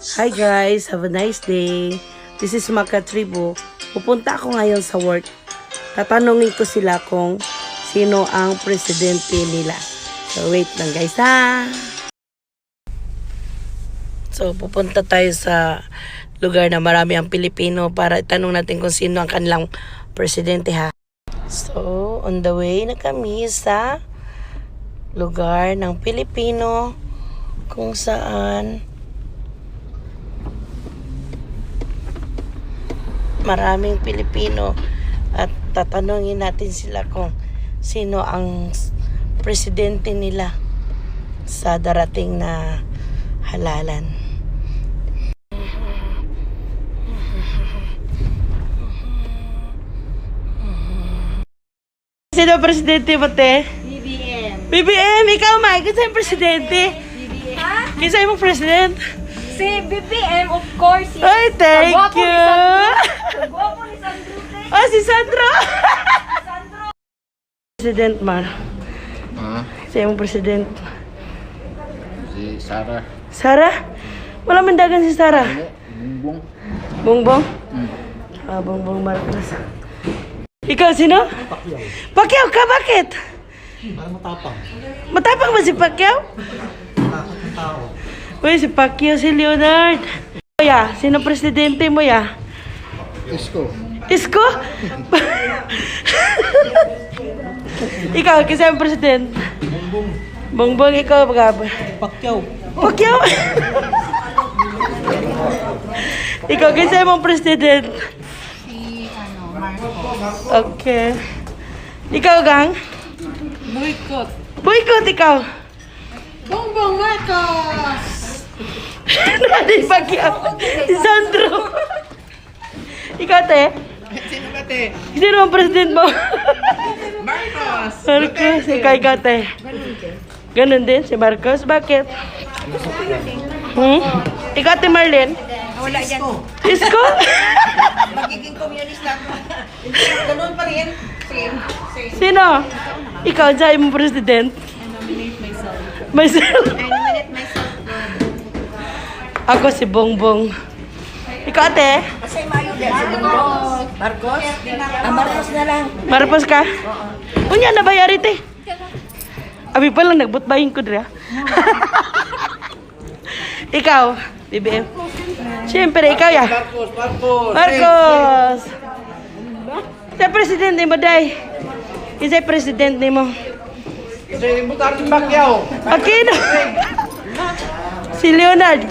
Hi guys, have a nice day. This is Maka Tribu. Pupunta ako ngayon sa work. Tatanungin ko sila kung sino ang presidente nila. So wait lang guys ha. So pupunta tayo sa lugar na marami ang Pilipino para itanong natin kung sino ang kanilang presidente ha. So on the way na kami sa lugar ng Pilipino kung saan maraming Pilipino at tatanungin natin sila kung sino ang presidente nila sa darating na halalan. Sino presidente mo, te? BBM. BBM, ikaw, Mike. Kinsa yung presidente? BBM. Ha? Kinsa yung president? Si BBM, of course. Ay, thank you. Gwapo ni Sandro. Ah, si Sandro. President, Mar. Ah, Siya yung president. si Sarah. Sarah? Wala mandagan si Sarah. Bumbong. Bongbong? Hmm. Ah, Bongbong Marcos. Ikaw, sino? Pacquiao ka, bakit? Parang matapang. Matapang ba si Pacquiao? Takot ng tao. Uy, si Pacquiao, si Leonard. Ya, sino presidente mo ya? Isko. Isko? Ikaw, kasi ang president. Bumbong. Bongbong, ikaw, bagaba. Pacquiao. Pacquiao? Ikaw, kasi ang president. Okay. Ikaw, Gang? Boycott. Boycott, ikaw. Bongbong Marcos. Nadi Pacquiao. Si Sandro. Ikaw, te? Sino ba, te? Sino ang president mo? Marcos! Marcos. Ikaw, te? Ganun din, si Marcos. Bakit? Ikaw, te Marlene? Wala yan. Isko? Magiging communist na ako. Ganun pa rin. Same. Sino? Ikaw, dyan mo president? Myself. I nominate myself. Ako si Bongbong. Ikaw, ate? Kasi mayo din si Marcos. Marcos? Marcos na lang. Marapos ka? Unya, nabayari, te. Abi pa lang, nagbutbahin ko dira. Ikaw, BBM. Siyempre, ikaw ya. Marcos. Sa presidente mo, day. Isa presidente mo. Kasi ibutar si Pacquiao. Aquino. Si Leonard.